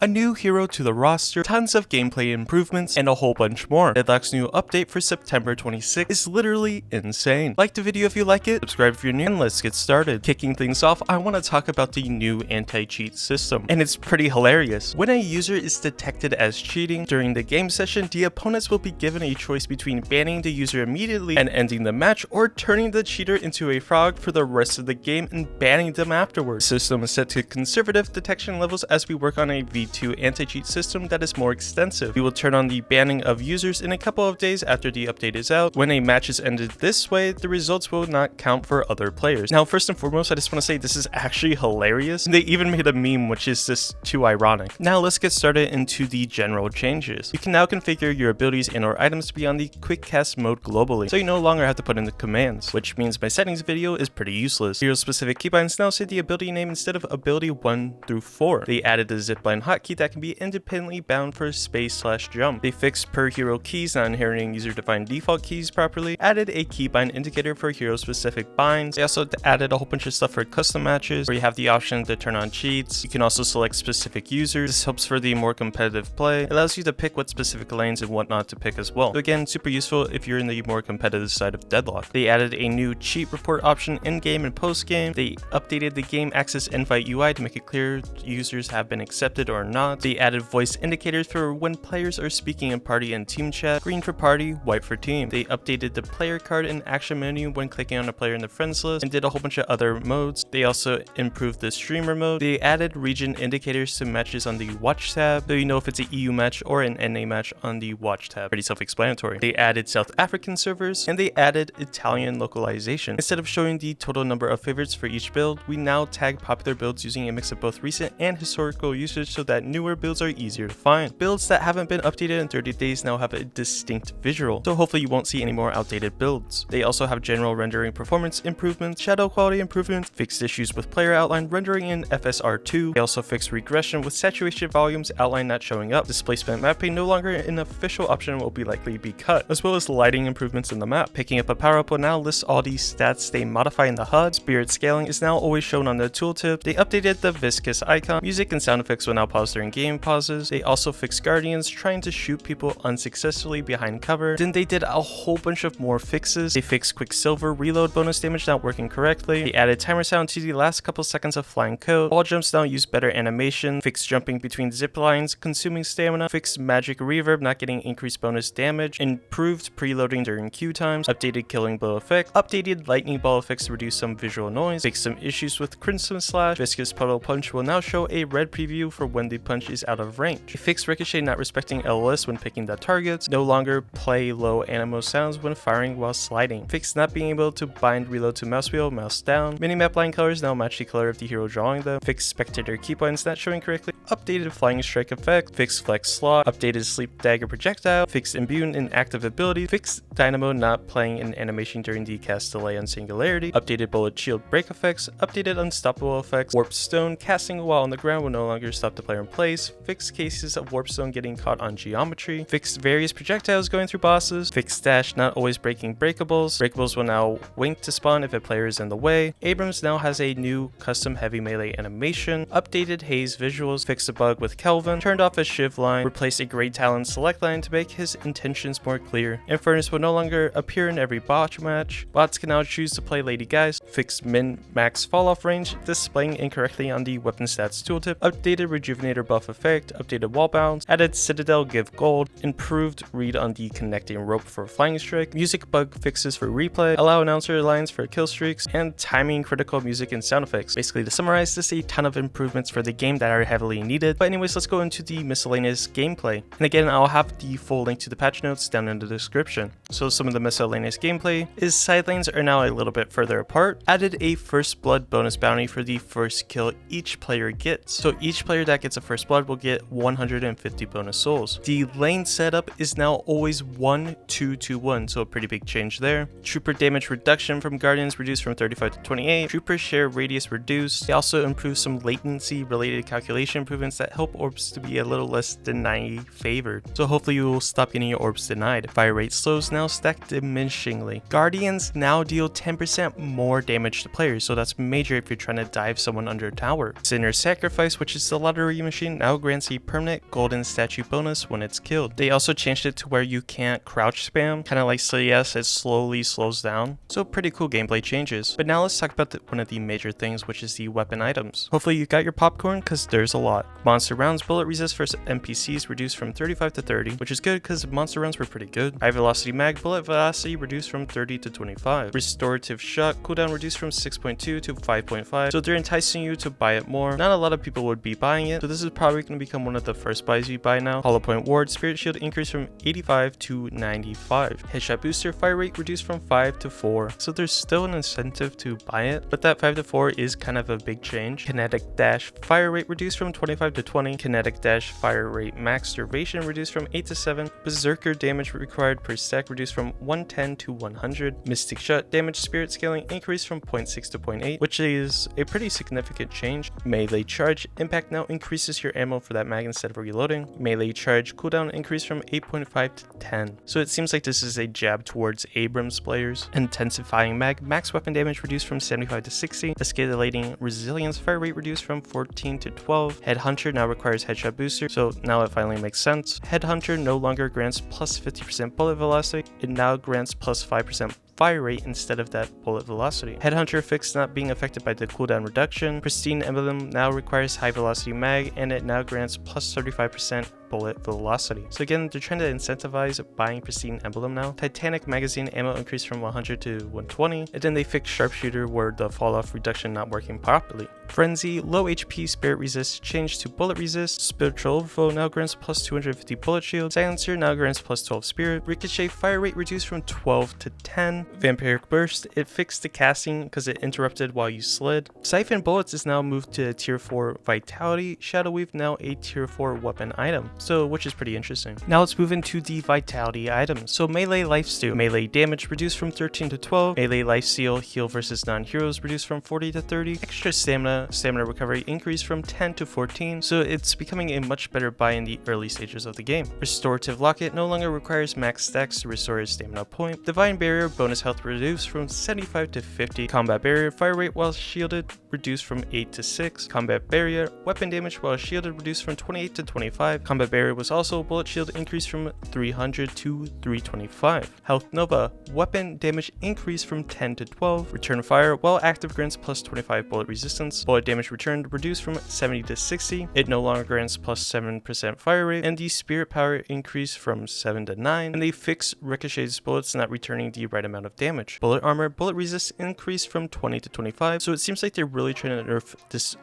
a new hero to the roster, tons of gameplay improvements, and a whole bunch more. Deadlock's new update for September 26th is literally insane. Like the video if you like it, subscribe if you're new, and let's get started. Kicking things off, I want to talk about the new anti-cheat system, and it's pretty hilarious. When a user is detected as cheating during the game session, the opponents will be given a choice between banning the user immediately and ending the match, or turning the cheater into a frog for the rest of the game and banning them afterwards. The system is set to conservative detection levels as we work on a V2 anti-cheat system that is more extensive. We will turn on the banning of users in a couple of days after the update is out. When a match is ended this way, the results will not count for other players. Now, first and foremost, I just want to say this is actually hilarious. They even made a meme, which is just too ironic. Now let's get started into the general changes. You can now configure your abilities and or items to be on the quick cast mode globally, so you no longer have to put in the commands, which means my settings video is pretty useless. Hero specific keybinds now say the ability name instead of ability 1 through 4. They added the zipline hotkey that can be independently bound for space/jump. They fixed per hero keys not inheriting user defined default keys properly, added a keybind indicator for hero specific binds. They also added a whole bunch of stuff for custom matches where you have the option to turn on cheats. You can also select specific users. This helps for the more competitive play. It allows you to pick what specific lanes and whatnot to pick as well. So again, super useful if you're in the more competitive side of Deadlock. They added a new cheat report option in-game and post-game. They updated the game access invite UI to make it clear users have been accepted or not. They added voice indicators for when players are speaking in party and team chat, green for party, white for team. They updated the player card and action menu when clicking on a player in the friends list, and did a whole bunch of other modes. They also improved the streamer mode. They added region indicators to matches on the watch tab, so you know if it's an EU match or an NA match on the watch tab. Pretty self-explanatory. They added South African servers, and they added Italian localization. Instead of showing the total number of favorites for each build, we now tag popular builds using a mix of both recent and historical usage so that newer builds are easier to find. Builds that haven't been updated in 30 days now have a distinct visual, so hopefully you won't see any more outdated builds. They also have general rendering performance improvements, shadow quality improvements, fixed issues with player outline rendering in FSR2. They also fixed regression with saturation volumes outline not showing up. Displacement mapping no longer an official option will be likely be cut, as well as lighting improvements in the map. Picking up a power up will now list all the stats they modify in the HUD. Spirit scaling is now always shown on the tooltip. They updated the viscous icon. Music and sound effects will now pause during game pauses. They also fixed guardians trying to shoot people unsuccessfully behind cover. Then they did a whole bunch of more fixes. They fixed Quicksilver reload bonus damage not working correctly. They added timer sound to the last couple seconds of flying code. Wall jumps now use better animation. Fixed jumping between zip lines consuming stamina. Fixed magic reverb not getting increased bonus damage. Improved preloading during queue times. Updated killing blow effect. Updated lightning ball effects to reduce some visual noise. Fixed some issues with crimson slash. Viscous puddle punch will now show a red preview for when the punch is out of range. They fixed ricochet not respecting LOS when picking the targets. No longer play low animo sounds when firing while sliding. Fixed not being able to bind reload to mouse wheel, mouse down. Minimap line colors now match the color of the hero drawing them. Fixed spectator keybinds not showing correctly. Updated flying strike effect. Fixed flex slot. Updated sleep dagger projectile. Fixed imbue and active ability. Fixed dynamo not playing an animation during the cast delay on singularity. Updated bullet shield break effects. Updated unstoppable effects. Warp stone casting while on the ground will no longer stop the player in place. Fixed cases of warp stone getting caught on geometry. Fixed various projectiles going through bosses. Fixed dash not always breaking breakables. Breakables will now wink to spawn if a player is in the way. Abrams now has a new custom heavy melee animation. Updated haze visuals. Fixed a bug with Kelvin. Turned off a shiv line. Replaced a great talent select line to make his intentions more clear. Infernus will no longer appear in every botch match. Bots can now choose to play Lady Guys. Fixed min-max fall off range displaying incorrectly on the weapon stats tooltip. Updated rejuvenator buff effect. Updated wall bounce. Added citadel give gold. Improved read on the connecting rope for flying strike. Music bug fixes for replay. Allow announcer lines for kill streaks. And timing critical music and sound effects. Basically, to summarize, this is a ton of improvements for the game that are heavily needed. But anyways, let's go into the miscellaneous gameplay. And again, I'll have the full link to the patch notes down in the description. So some of the miscellaneous gameplay is side lanes are now a little bit further apart. Added a first blood bonus bounty for the first kill each player gets. So each player that gets a first blood will get 150 bonus souls. The lane setup is now always 1-2-2-1, so a pretty big change there. Trooper damage reduction from guardians reduced from 35 to 28. Trooper share radius reduced. They also improved some latency related calculation improvements that help orbs to be a little less deny favored. So hopefully you will stop getting your orbs denied. Fire rate slows now stack diminishingly. Guardians now deal 10% more damage to players, so that's major if you're trying to dive someone under a tower. Sinner's Sacrifice, which is the lottery machine now grants a permanent golden statue bonus when it's killed. They also changed it to where you can't crouch spam, kind of like CS, it slowly slows down. So pretty cool gameplay changes. But now let's talk about one of the major things, which is the weapon items. Hopefully you got your popcorn, because there's a lot. Monster rounds bullet resist for NPCs reduced from 35 to 30, which is good because monster rounds were pretty good. High velocity mag bullet velocity reduced from 30 to 25. Restorative shot cooldown reduced from 6.2 to 5.5, so they're enticing you to buy it more. Not a lot of people would be buying it, so this is probably going to become one of the first buys you buy now. Hollow point ward spirit shield increased from 85 to 95. Headshot booster fire rate reduced from 5 to 4, so there's still an incentive to buy it, but that 5 to 4 is kind of a big change. Kinetic dash fire rate reduced from 25 to 20. Kinetic dash fire rate max duration reduced from 8 to 7. Berserker damage required per stack reduced from 110 to 100. Mystic shot damage spirit scaling increased from 0.6 to 0.8, which is a pretty significant change. Melee charge impact now increases your ammo for that mag instead of reloading. Melee charge cooldown increased from 8.5 to 10. So it seems like this is a jab towards Abrams players. Intensifying mag max weapon damage reduced from 75 to 60. Escalating resilience fire rate reduced from 14 to 12. Headhunter now requires headshot booster, so now it finally makes sense. Headhunter no longer grants plus 50% bullet velocity, it now grants plus 5% fire rate instead of that bullet velocity. Headhunter fixed not being affected by the cooldown reduction. Pristine emblem now requires high velocity mag, and it now grants plus 35% bullet velocity. So again, they're trying to incentivize buying pristine emblem now. Titanic magazine ammo increased from 100 to 120, and then they fixed sharpshooter where the fall off reduction not working properly. Frenzy low HP spirit resist changed to bullet resist. Spiritual overflow now grants plus 250 bullet shield. Silencer now grants plus 12 spirit. Ricochet fire rate reduced from 12 to 10. Vampiric burst, it fixed the casting because it interrupted while you slid. Siphon bullets is now moved to tier 4 vitality. Shadow weave now a tier 4 weapon item, so which is pretty interesting. Now let's move into the vitality items. So melee lifesteal, melee damage reduced from 13 to 12. Melee lifesteal heal versus non-heroes reduced from 40 to 30. Extra stamina recovery increased from 10 to 14, so it's becoming a much better buy in the early stages of the game. Restorative locket no longer requires max stacks to restore your stamina point. Divine barrier bonus health reduced from 75 to 50. Combat barrier fire rate while shielded reduced from 8 to 6. Combat barrier weapon damage while shielded reduced from 28 to 25. Combat barrier was also bullet shield increased from 300 to 325. Health Nova weapon damage increased from 10 to 12. Return fire while active grants plus 25 bullet resistance. Bullet damage returned reduced from 70 to 60. It no longer grants plus 7% fire rate, and the spirit power increased from 7 to 9. And they fixed Ricochet's bullets not returning the right amount of damage. Bullet armor bullet resist increased from 20 to 25, so it seems like they're really trying to nerf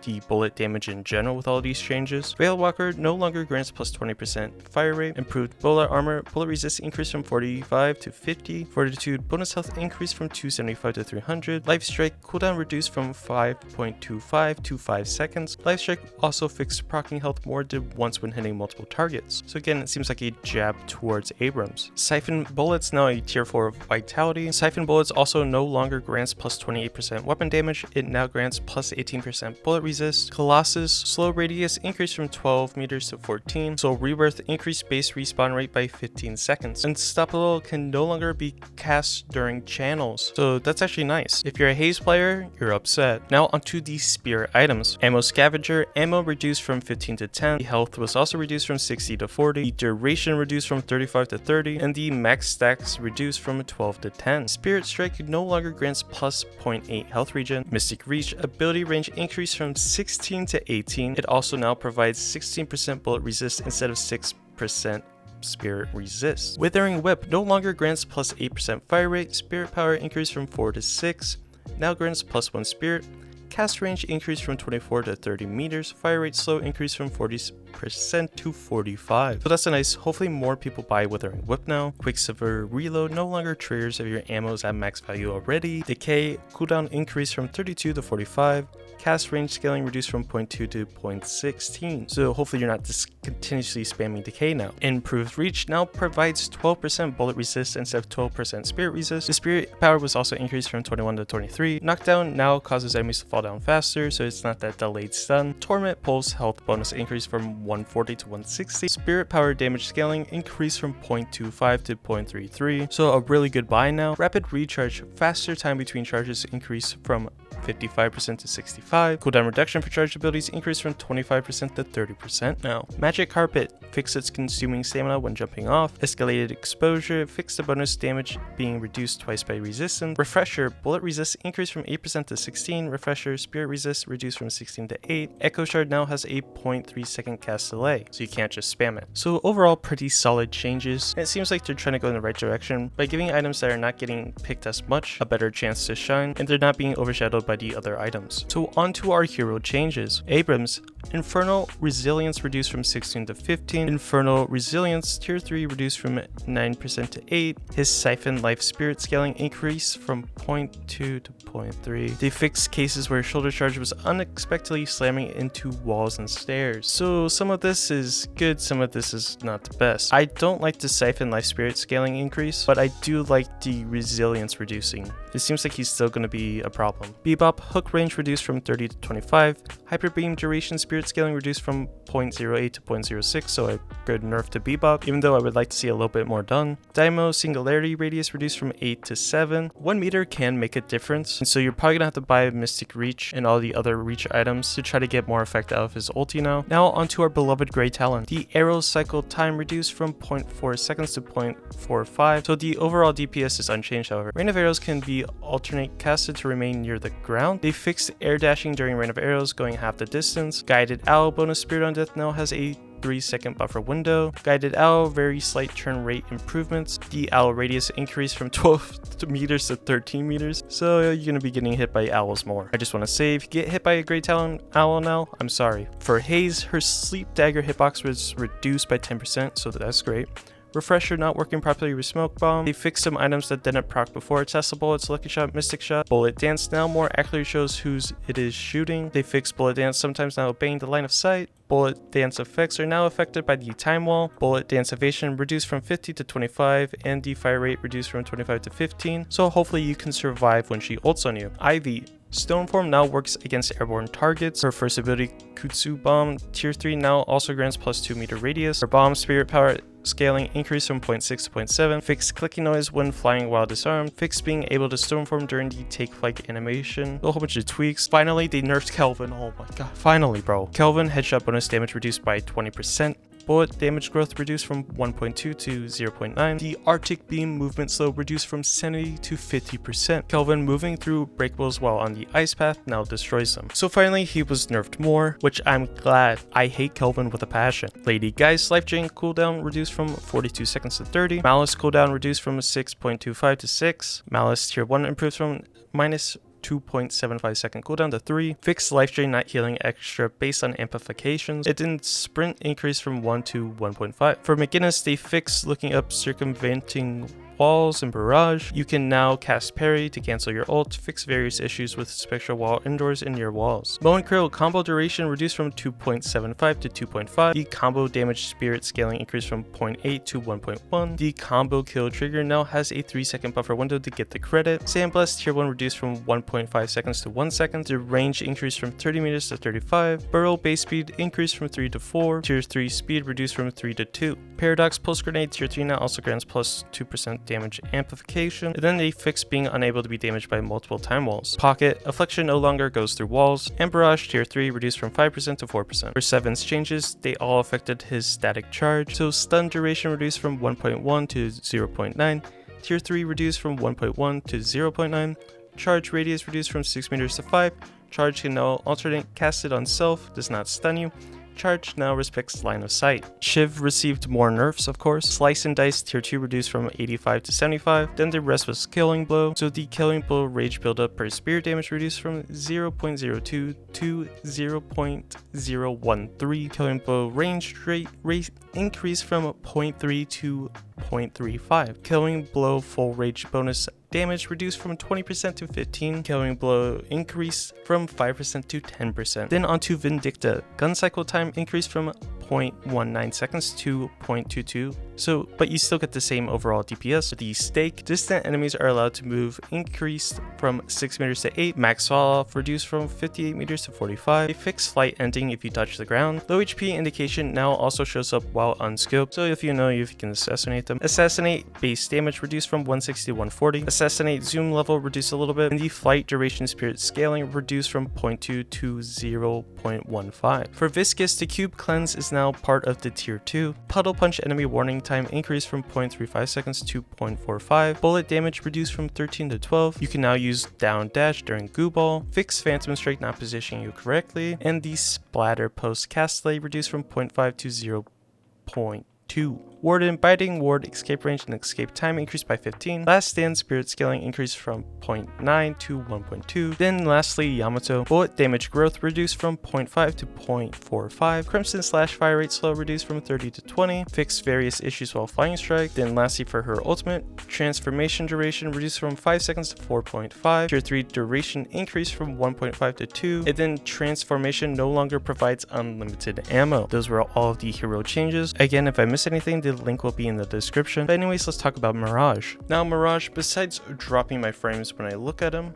the bullet damage in general with all these changes. Veil Walker no longer grants plus 20% fire rate. Improved bullet armor bullet resist increased from 45 to 50. Fortitude bonus health increased from 275 to 300. Life Strike cooldown reduced from 5.25 to 5 seconds. Life Strike also fixed proccing health more than once when hitting multiple targets. So again, it seems like a jab towards Abrams. Siphon bullets now a tier 4 vitality. Siphon bullets also no longer grants plus 28% weapon damage, it now grants plus 18% bullet resist. Colossus slow radius increased from 12 meters to 14, so Rebirth increased base respawn rate by 15 seconds. Unstoppable can no longer be cast during channels, so that's actually nice. If you're a Haze player, you're upset. Now onto the spirit items. Ammo Scavenger, ammo reduced from 15 to 10, the health was also reduced from 60 to 40, the duration reduced from 35 to 30, and the max stacks reduced from 12 to 10. Spirit Strike no longer grants plus 0.8 health regen. Mystic Reach ability range increased from 16 to 18. It also now provides 16% bullet resist instead of 6% spirit resist. Withering Whip no longer grants plus 8% fire rate. Spirit power increased from 4 to 6. Now grants plus 1 spirit. Cast range increased from 24 to 30 meters. Fire rate slow increased from 40% to 45. So that's a nice, hopefully more people buy Withering Whip now. Quicksilver Reload no longer triggers if your ammo is at max value already. Decay cooldown increased from 32 to 45. Cast range scaling reduced from 0.2 to 0.16. So hopefully you're not just continuously spamming Decay now. Improved Reach now provides 12% bullet resist instead of 12% spirit resist. The spirit power was also increased from 21 to 23. Knockdown now causes enemies to fall down faster, so it's not that delayed stun. Torment pulse health bonus increased from 140 to 160. Spirit power damage scaling increased from 0.25 to 0.33, so a really good buy now. Rapid recharge faster time between charges increased from 55% to 65. Cooldown reduction for charged abilities increased from 25% to 30% now. Magic Carpet fixes consuming stamina when jumping off. Escalated exposure fixed the bonus damage being reduced twice by resistance. Refresher bullet resist increased from 8% to 16. Refresher spirit resist reduced from 16 to 8. Echo Shard now has a 0.3 second cast delay, so you can't just spam it. So overall, pretty solid changes. And it seems like they're trying to go in the right direction by giving items that are not getting picked as much a better chance to shine, and they're not being overshadowed by the other items. So on to our hero changes. Abrams, Infernal Resilience reduced from 16 to 15. Infernal Resilience tier 3 reduced from 9% to 8. His Siphon Life Spirit scaling increased from 0.2 to 0.3. They fixed cases where shoulder charge was unexpectedly slamming into walls and stairs. So some of this is good, some of this is not the best. I don't like the Siphon Life Spirit scaling increase, but I do like the resilience reducing. It seems like he's still going to be a problem. Bebop hook range reduced from 30 to 25. Hyper beam duration spirit scaling reduced from 0.08 to 0.06, so a good nerf to Bebop, even though I would like to see a little bit more done. Daimo singularity radius reduced from 8 to 7. 1 meter can make a difference, and so you're probably gonna have to buy Mystic Reach and all the other Reach items to try to get more effect out of his ulti now. Now onto our beloved Grey Talon. The arrow cycle time reduced from 0.4 seconds to 0.45, so the overall DPS is unchanged. However, Rain of Arrows can be alternate casted to remain near the ground. They fixed air dashing during Rain of Arrows, going half the distance. Guided Owl bonus Spirit on Death now has a 3-second buffer window. Guided Owl, very slight turn rate improvements. The owl radius increased from 12 meters to 13 meters, so you're going to be getting hit by owls more. I just want to say, if you get hit by a Grey Talon owl now, I'm sorry. For Haze, her Sleep Dagger hitbox was reduced by 10%, so that's great. Refresher not working properly with Smoke Bomb. They fixed some items that didn't proc before. Tesla Bullets, Lucky Shot, Mystic Shot. Bullet Dance now more accurately shows whose it is shooting. They fixed Bullet Dance sometimes now obeying the line of sight. Bullet Dance effects are now affected by the time wall. Bullet Dance evasion reduced from 50 to 25, and the fire rate reduced from 25 to 15, so hopefully you can survive when she ults on you. Ivy. Stoneform now works against airborne targets. Her first ability, Kutsu Bomb, tier 3 now also grants plus 2 meter radius. Her bomb spirit power scaling increased from 0.6 to 0.7. Fixed clicking noise when flying while disarmed. Fixed being able to Stoneform during the take flight animation. A whole bunch of tweaks. Finally, they nerfed Kelvin. Oh my god. Finally, bro. Kelvin headshot bonus damage reduced by 20%. Bullet damage growth reduced from 1.2 to 0.9. The Arctic Beam movement slow reduced from 70 to 50%. Kelvin moving through breakables while on the ice path now destroys them. So finally, he was nerfed more, which I'm glad. I hate Kelvin with a passion. Lady Geist life drain cooldown reduced from 42 seconds to 30. Malice cooldown reduced from 6.25 to 6. Malice tier 1 improves from minus 2.75 second cooldown to 3. Fixed life drain not healing extra based on amplifications. It didn't sprint increase from 1 to 1.5. For McGinnis, they fixed looking up circumventing walls in Mirage. You can now cast parry to cancel your ult, fix various issues with spectral wall indoors and near walls. Bow and Krill combo duration reduced from 2.75 to 2.5. The combo damage spirit scaling increased from 0.8 to 1.1. The combo kill trigger now has a 3-second buffer window to get the credit. Sandblast tier 1 reduced from 1.5 seconds to 1 second. The range increased from 30 meters to 35. Burrow base speed increased from 3 to 4. Tier 3 speed reduced from 3 to 2. Paradox pulse grenade tier 3 now also grants plus 2% damage amplification, and then they fixed being unable to be damaged by multiple time walls. Pocket affliction no longer goes through walls, and Barrage tier 3 reduced from 5% to 4%. For Seven's changes, they all affected his static charge, so stun duration reduced from 1.1 to 0.9, tier 3 reduced from 1.1 to 0.9, charge radius reduced from 6 meters to 5, charge can now alternate casted on self, does not stun you. Charge now respects line of sight. Shiv received more nerfs, of course. Slice and Dice tier 2 reduced from 85 to 75. Then the rest was Killing Blow. So the Killing Blow rage buildup per spirit damage reduced from 0.02 to 0.013. Killing Blow range rate increased from 0.3 to 0.35. Killing Blow full rage bonus damage reduced from 20% to 15%. Killing Blow increased from 5% to 10%. Then onto Vindicta. Gun cycle time increased from 0.19 seconds to 0.22. So, but you still get the same overall DPS. The stake, distant enemies are allowed to move increased from 6 meters to 8, max fall off reduced from 58 meters to 45, a fixed flight ending if you touch the ground. Low HP indication now also shows up while unscoped, so if you know if you can assassinate them. Assassinate base damage reduced from 160 to 140. Assassinate zoom level reduced a little bit, and the flight duration spirit scaling reduced from 0.2 to 0.15. For Viscous, the cube cleanse is now part of the tier 2. Puddle punch enemy warning time increased from 0.35 seconds to 0.45. Bullet damage reduced from 13 to 12. You can now use down dash during goo ball. Fix phantom strike not positioning you correctly. And the splatter post cast delay reduced from 0.5 to 0.2. Warden, biting ward, escape range, and escape time increased by 15. Last stand spirit scaling increased from 0.9 to 1.2. Then lastly, Yamato, bullet damage growth reduced from 0.5 to 0.45. Crimson slash fire rate slow reduced from 30 to 20. Fixed various issues while flying strike. Then lastly for her ultimate, transformation duration reduced from 5 seconds to 4.5. Tier 3 duration increased from 1.5 to 2. And then transformation no longer provides unlimited ammo. Those were all of the hero changes. Again, if I miss anything, the link will be in the description. But anyways, let's talk about Mirage. Now Mirage, besides dropping my frames when I look at him,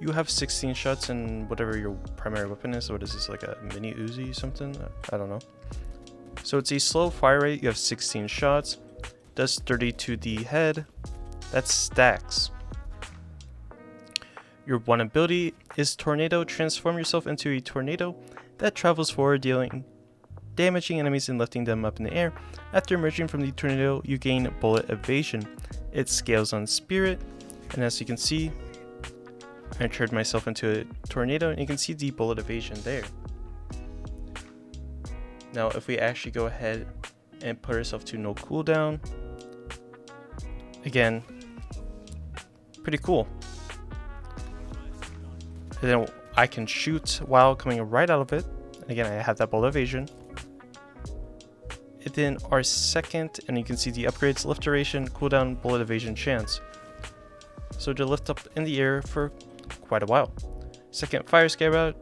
you have 16 shots and whatever your primary weapon is. So what is this, like a mini Uzi or something? I don't know. So it's a slow fire rate. You have 16 shots. Does 30 to the head. That's stacks. Your one ability is Tornado. Transform yourself into a tornado that travels forward, damaging enemies and lifting them up in the air. After emerging from the tornado, you gain bullet evasion. It scales on spirit, and as you can see, I turned myself into a tornado, and you can see the bullet evasion there. Now if we actually go ahead and put ourselves to no cooldown, again, pretty cool. And then I can shoot while coming right out of it. And again, I have that bullet evasion. And then our second, and you can see the upgrades, lift duration, cooldown, bullet evasion chance. So to lift up in the air for quite a while. Second, fire scarab.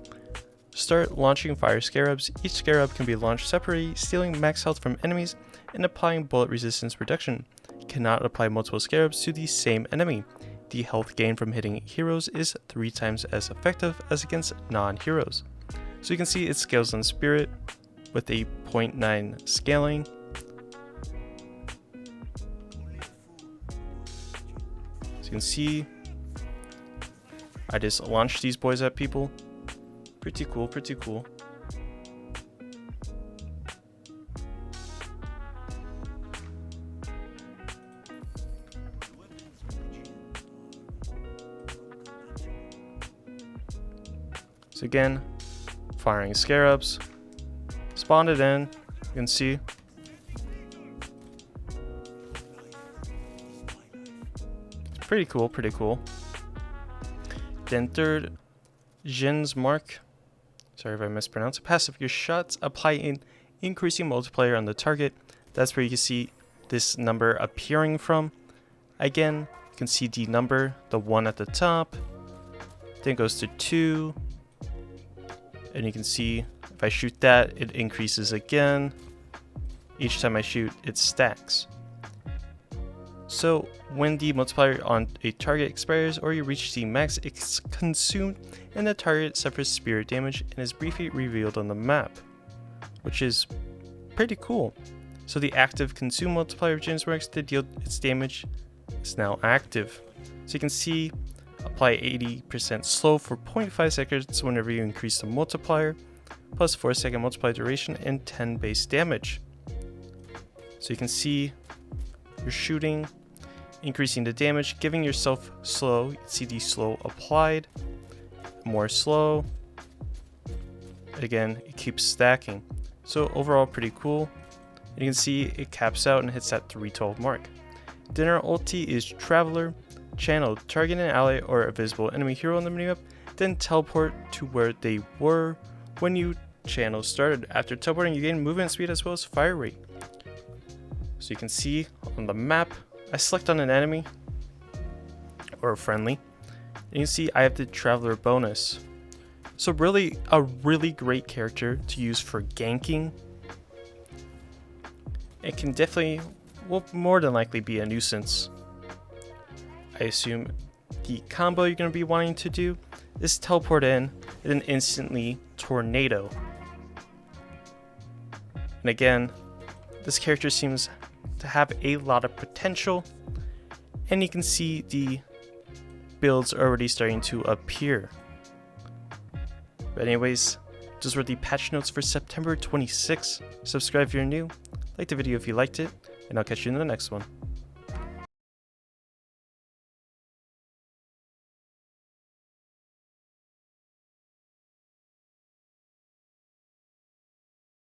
Start launching fire scarabs. Each scarab can be launched separately, stealing max health from enemies and applying bullet resistance reduction. Cannot apply multiple scarabs to the same enemy. The health gain from hitting heroes is 3 times as effective as against non-heroes. So you can see it scales on spirit with a 0.9 scaling. So you can see I just launched these boys at people. Pretty cool, pretty cool. So again, firing scarabs. Spawned it in, you can see. It's pretty cool, pretty cool. Then third, Jin's Mark. Sorry if I mispronounced it. Passive, your shots apply an increasing multiplier on the target. That's where you can see this number appearing from. Again, you can see the number, the 1 at the top. Then it goes to 2. And you can see if I shoot that, it increases again. Each time I shoot, it stacks. So when the multiplier on a target expires or you reach the max, it's consumed and the target suffers spirit damage and is briefly revealed on the map, which is pretty cool. So the active consume multiplier of Jin's Marks to deal its damage is now active. So you can see apply 80% slow for 0.5 seconds whenever you increase the multiplier, plus 4-second multiplier duration and 10 base damage. So you can see you're shooting, increasing the damage, giving yourself slow. You can see the slow applied, more slow. Again, it keeps stacking. So overall pretty cool. And you can see it caps out and hits that 312 mark. Then our ulti is Traveler. Channel, target an ally or a visible enemy hero on the minimap, then teleport to where they were when you channel started. After teleporting, you gain movement speed as well as fire rate. So you can see on the map, I select on an enemy or a friendly, and you see I have the Traveler bonus. So really, a really great character to use for ganking. it can definitely, will more than likely be a nuisance. I assume the combo you're going to be wanting to do is teleport in and then instantly tornado. And again, this character seems to have a lot of potential, and you can see the builds already starting to appear. But anyways, those were the patch notes for September 26th. Subscribe if you're new, like the video if you liked it, and I'll catch you in the next one.